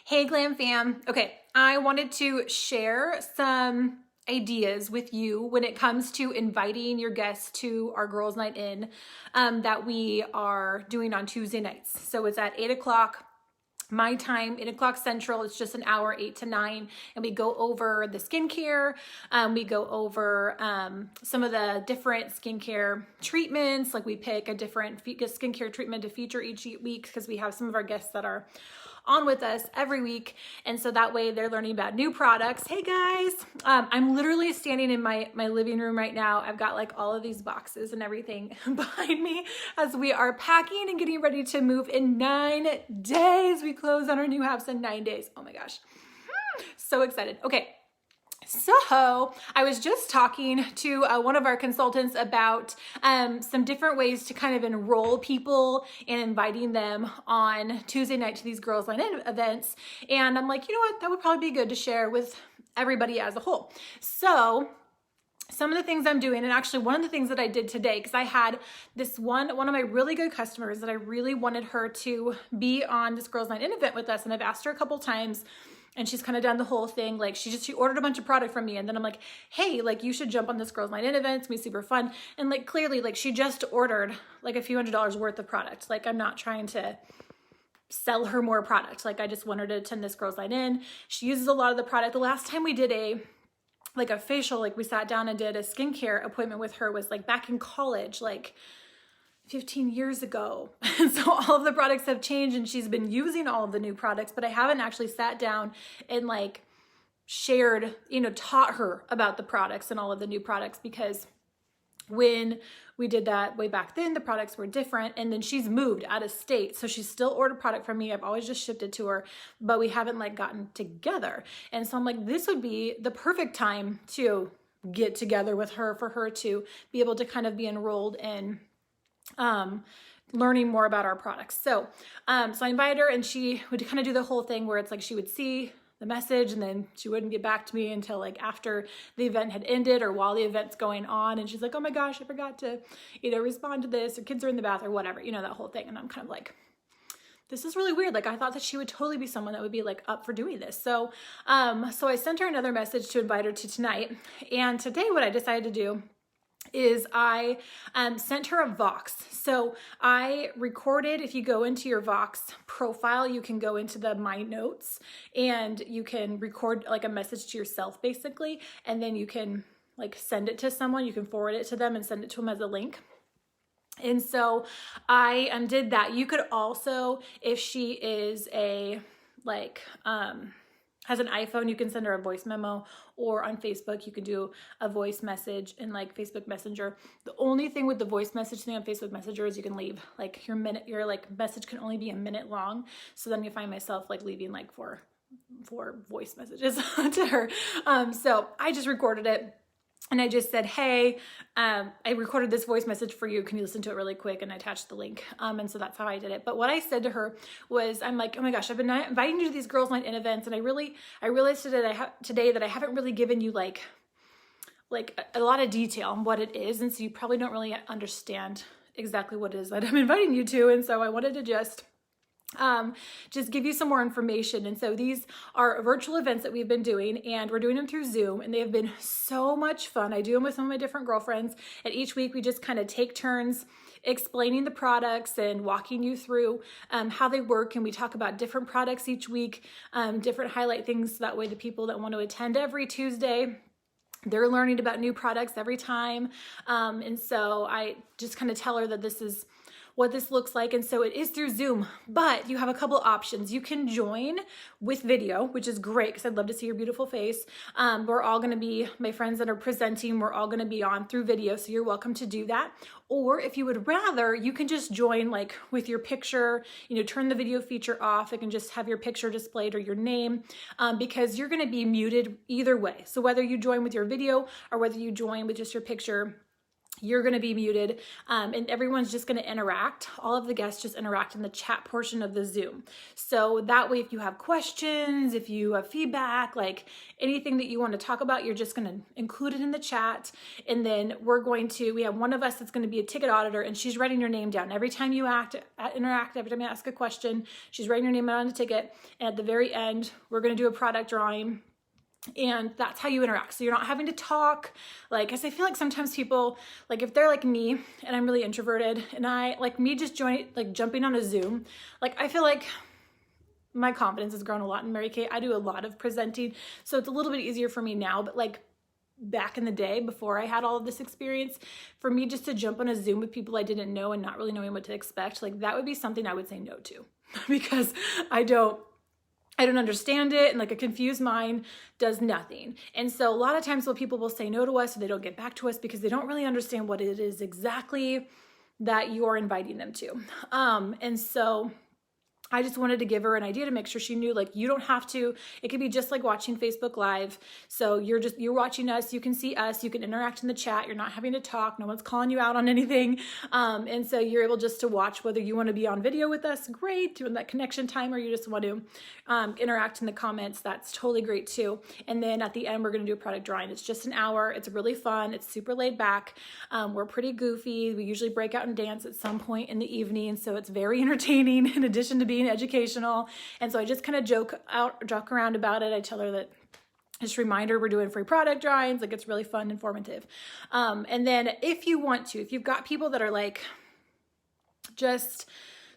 Hey Glam fam. Okay, I wanted to share some ideas with you when it comes to inviting your guests to our girls' night in that we are doing on Tuesday nights. So it's at 8 o'clock my time, 8 o'clock Central. It's just an hour, 8 to 9, and we go over the skincare. We go over some of the different skincare treatments. Like we pick a different skincare treatment to feature each week because we have some of our guests that are on with us every week, and so that way they're learning about new products. Hey guys, I'm literally standing in my living room right now. I've got like all of these boxes and everything behind me as we are packing and getting ready to move in 9 days. We close on our new house in 9 days. Oh my gosh, so excited. Okay, so I was just talking to one of our consultants about some different ways to kind of enroll people and inviting them on Tuesday night to these Girls Line In events. And I'm like, you know what, that would probably be good to share with everybody as a whole. So some of the things I'm doing, and actually one of the things that I did today, because I had this one of my really good customers that I really wanted her to be on this Girls Line In event with us. And I've asked her a couple times, and she's kind of done the whole thing. Like she ordered a bunch of product from me, and then I'm like, hey, like you should jump on this Girls Night In event. It's gonna be super fun. And like clearly, like she just ordered like a few $100s worth of product. Like I'm not trying to sell her more product. Like I just want her to attend this Girls Night In. She uses a lot of the product. The last time we did a facial, like we sat down and did a skincare appointment with her was like back in college, like 15 years ago. And so all of the products have changed and she's been using all of the new products, but I haven't actually sat down and like shared, taught her about the products and all of the new products, because when we did that way back then, the products were different. And then she's moved out of state. So she still ordered product from me. I've always just shipped it to her, but we haven't like gotten together. And so I'm like, this would be the perfect time to get together with her, for her to be able to kind of be enrolled in learning more about our products. So I invited her, and she would kind of do the whole thing where it's like she would see the message and then she wouldn't get back to me until like after the event had ended or while the event's going on. And she's like, oh my gosh, I forgot to, respond to this, or kids are in the bath or whatever, that whole thing. And I'm kind of like, this is really weird. Like I thought that she would totally be someone that would be like up for doing this. So, so I sent her another message to invite her to tonight. And today what I decided to do is I sent her a Vox. So I recorded, if you go into your Vox profile, you can go into the My Notes and you can record like a message to yourself basically. And then you can like send it to someone, you can forward it to them and send it to them as a link. And so I did that. You could also, if she is a has an iPhone, you can send her a voice memo, or on Facebook, you can do a voice message in like Facebook Messenger. The only thing with the voice message thing on Facebook Messenger is you can leave like your like message can only be a minute long. So then you find myself like leaving like four voice messages to her. So I just recorded it. And I just said, hey, I recorded this voice message for you. Can you listen to it really quick? And I attached the link. And so that's how I did it. But what I said to her was, I'm like, oh my gosh, I've been inviting you to these Girls Night In events. And I realized today that I haven't really given you like a lot of detail on what it is. And so you probably don't really understand exactly what it is that I'm inviting you to. And so I wanted to just give you some more information. And so these are virtual events that we've been doing, and we're doing them through Zoom, and they have been so much fun. I do them with some of my different girlfriends, and each week we just kind of take turns explaining the products and walking you through how they work. And we talk about different products each week, different highlight things. So that way the people that want to attend every Tuesday, they're learning about new products every time. And so I just kind of tell her that this is what this looks like. And so it is through Zoom, but you have a couple options. You can join with video, which is great because I'd love to see your beautiful face. We're all gonna be, my friends that are presenting, we're all gonna be on through video, so you're welcome to do that. Or if you would rather, you can just join like with your picture, turn the video feature off. It can just have your picture displayed or your name, because you're gonna be muted either way. So whether you join with your video or whether you join with just your picture, you're going to be muted, and everyone's just going to interact. All of the guests just interact in the chat portion of the Zoom. So that way, if you have questions, if you have feedback, like anything that you want to talk about, you're just going to include it in the chat. And then we have one of us that's going to be a ticket auditor, and she's writing your name down. Every time you interact, every time you ask a question, she's writing your name out on the ticket. And at the very end, we're going to do a product drawing. And that's how you interact. So you're not having to talk. Like, cause I feel like sometimes people, like if they're like me and I'm really introverted and just jumping on a Zoom, like I feel like my confidence has grown a lot in Mary Kay. I do a lot of presenting. So it's a little bit easier for me now, but like back in the day before I had all of this experience, for me just to jump on a Zoom with people I didn't know and not really knowing what to expect, like that would be something I would say no to because I don't understand it, and like a confused mind does nothing. And so a lot of times people will say no to us or they don't get back to us because they don't really understand what it is exactly that you're inviting them to. And so I just wanted to give her an idea to make sure she knew, like, you don't have to, it could be just like watching Facebook Live. So you're watching us, you can see us, you can interact in the chat, you're not having to talk, no one's calling you out on anything. And so you're able just to watch whether you want to be on video with us, great, doing that connection time, or you just want to interact in the comments, that's totally great too. And then at the end, we're going to do a product drawing. It's just an hour. It's really fun. It's super laid back. We're pretty goofy. We usually break out and dance at some point in the evening. So it's very entertaining in addition to being educational. And so I just kind of joke around about it. I tell her that just a reminder, we're doing free product drawings. Like it's really fun, informative. And then if you've got people that are like just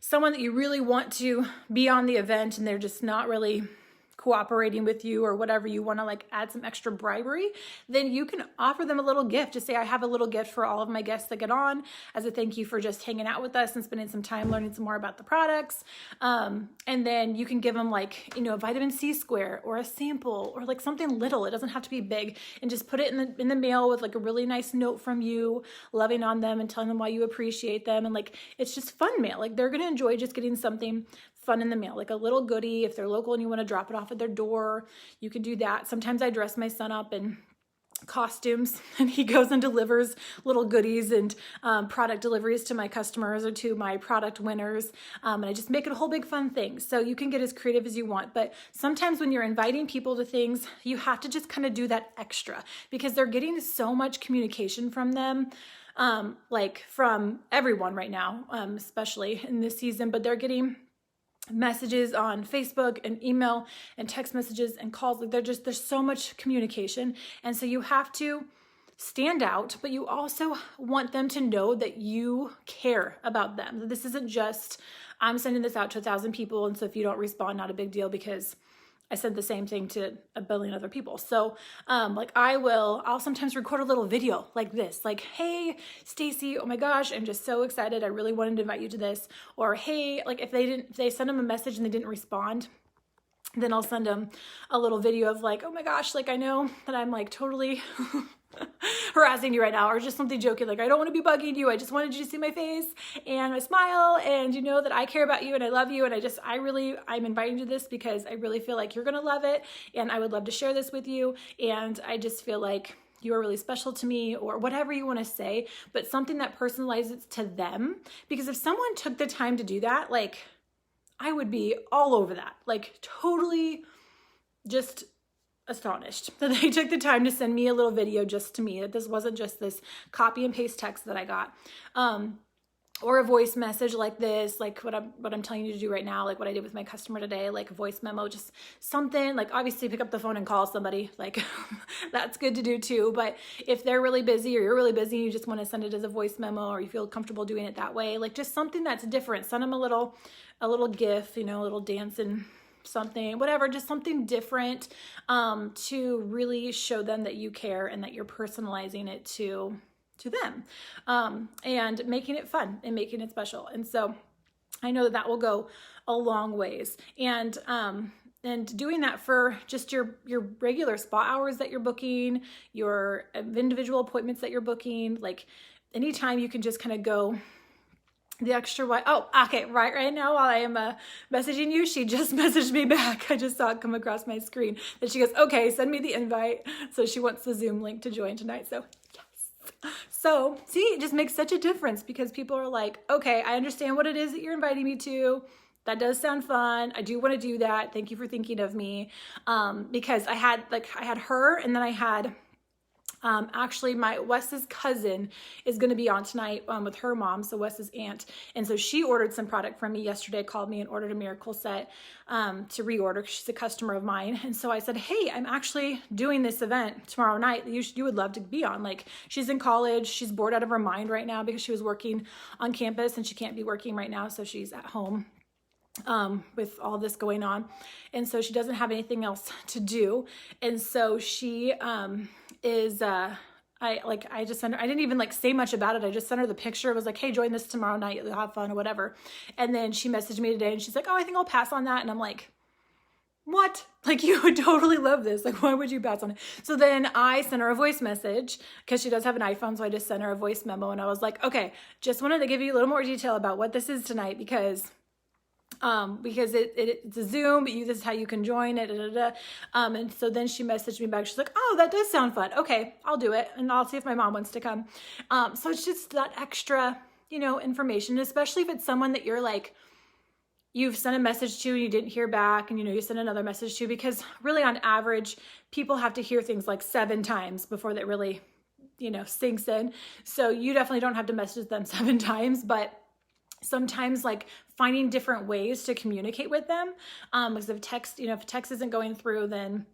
someone that you really want to be on the event and they're just not really cooperating with you or whatever, you want to like add some extra bribery, then you can offer them a little gift. Just say, I have a little gift for all of my guests that get on as a thank you for just hanging out with us and spending some time learning some more about the products. And then you can give them like, a vitamin C square or a sample or like something little. It doesn't have to be big, and just put it in the mail with like a really nice note from you, loving on them and telling them why you appreciate them. And like, it's just fun mail. Like they're going to enjoy just getting something fun in the mail, like a little goodie. If they're local and you want to drop it off at their door, you can do that. Sometimes I dress my son up in costumes and he goes and delivers little goodies and product deliveries to my customers or to my product winners. And I just make it a whole big fun thing. So you can get as creative as you want. But sometimes when you're inviting people to things, you have to just kind of do that extra because they're getting so much communication from them. Like from everyone right now, especially in this season, but they're getting messages on Facebook and email and text messages and calls. Like there's so much communication. And so you have to stand out, but you also want them to know that you care about them. This isn't just, I'm sending this out to 1,000 people. And so if you don't respond, not a big deal because I said the same thing to a billion other people. So I'll sometimes record a little video like this, like, hey, Stacy, oh my gosh, I'm just so excited. I really wanted to invite you to this. Or, hey, like if they send them a message and they didn't respond, then I'll send them a little video of like, oh my gosh, like I know that I'm like totally harassing you right now, or just something joking like, I don't want to be bugging you, I just wanted you to see my face and my smile and you know that I care about you and I love you, and I'm inviting you to this because I really feel like you're gonna love it and I would love to share this with you, and I just feel like you are really special to me, or whatever you want to say, but something that personalizes to them. Because if someone took the time to do that, like I would be all over that, like totally just astonished that they took the time to send me a little video just to me, that this wasn't just this copy and paste text that I got, or a voice message like this, like what I'm telling you to do right now, like what I did with my customer today, like a voice memo, just something. Like obviously pick up the phone and call somebody, like that's good to do too. But if they're really busy or you're really busy, you just want to send it as a voice memo, or you feel comfortable doing it that way, like just something that's different. Send them a little GIF, a little dancing something, whatever, just something different, to really show them that you care and that you're personalizing it to them, and making it fun and making it special. And so I know that will go a long ways. And doing that for just your regular spa hours that you're booking, your individual appointments that you're booking, like anytime you can just kind of go the extra way. Oh, okay. Right now while I am messaging you, she just messaged me back. I just saw it come across my screen that she goes, okay, send me the invite. So she wants the Zoom link to join tonight. So yes. So see, it just makes such a difference because people are like, okay, I understand what it is that you're inviting me to. That does sound fun. I do want to do that. Thank you for thinking of me. Because I had her, and then I had actually Wes's cousin is going to be on tonight with her mom, so Wes's aunt. And so she ordered some product from me yesterday, called me and ordered a Miracle Set to reorder because she's a customer of mine. And so I said, hey, I'm actually doing this event tomorrow night. You would love to be on. Like, she's in college. She's bored out of her mind right now because she was working on campus and she can't be working right now. So she's at home with all this going on. And so she doesn't have anything else to do. And so she is I just sent her, I didn't even like say much about it. I just sent her the picture. It was like, hey, join this tomorrow night. You'll have fun or whatever. And then she messaged me today and she's like, oh, I think I'll pass on that. And I'm like, what? Like, you would totally love this. Like, why would you pass on it? So then I sent her a voice message because she does have an iPhone. So I just sent her a voice memo and I was like, okay, just wanted to give you a little more detail about what this is tonight because it's a Zoom, but this is how you can join it. And so then she messaged me back. She's like, oh, that does sound fun. Okay, I'll do it. And I'll see if my mom wants to come. So it's just that extra, information, especially if it's someone that you're like, you've sent a message to and you didn't hear back and, you send another message to, because really on average, people have to hear things like 7 times before that really, sinks in. So you definitely don't have to message them 7 times, but sometimes like finding different ways to communicate with them. Because if text isn't going through, then,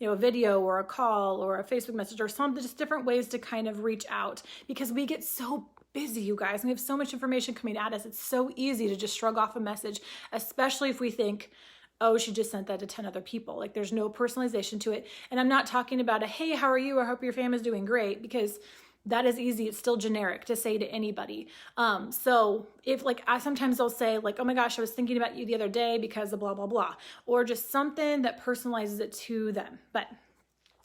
a video or a call or a Facebook message or something, just different ways to kind of reach out, because we get so busy, you guys, and we have so much information coming at us. It's so easy to just shrug off a message, especially if we think, oh, she just sent that to 10 other people. Like, there's no personalization to it. And I'm not talking about hey, how are you? I hope your family's doing great, because that is easy. It's still generic to say to anybody. So if sometimes they'll say like, oh my gosh, I was thinking about you the other day because of blah, blah, blah, or just something that personalizes it to them. But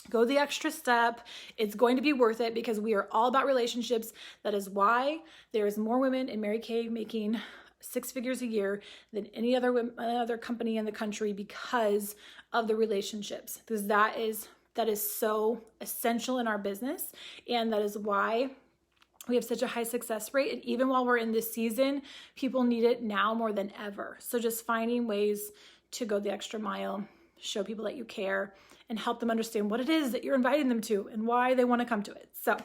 go the extra step. It's going to be worth it because we are all about relationships. That is why there is more women in Mary Kay making 6 figures a year than any other company in the country, because of the relationships, because that is so essential in our business. And that is why we have such a high success rate. And even while we're in this season, people need it now more than ever. So just finding ways to go the extra mile, show people that you care, and help them understand what it is that you're inviting them to and why they want to come to it. So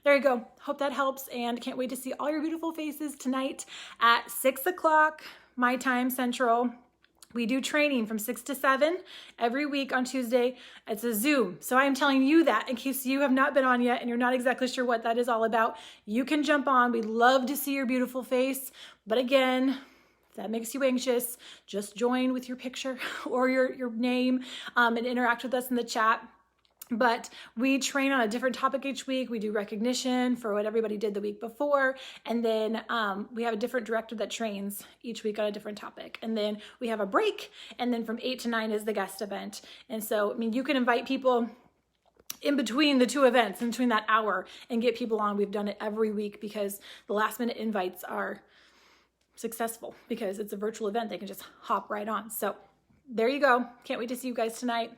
there you go. Hope that helps, and can't wait to see all your beautiful faces tonight at 6 o'clock my time Central. We do training from 6 to 7 every week on Tuesday. It's a Zoom. So I am telling you that in case you have not been on yet and you're not exactly sure what that is all about, you can jump on. We'd love to see your beautiful face. But again, if that makes you anxious, just join with your picture or your name and interact with us in the chat. But we train on a different topic each week. We do recognition for what everybody did the week before. And then we have a different director that trains each week on a different topic. And then we have a break. And then from 8 to 9 is the guest event. And so, you can invite people in between the 2 events, in between that hour, and get people on. We've done it every week because the last minute invites are successful because it's a virtual event. They can just hop right on. So there you go. Can't wait to see you guys tonight.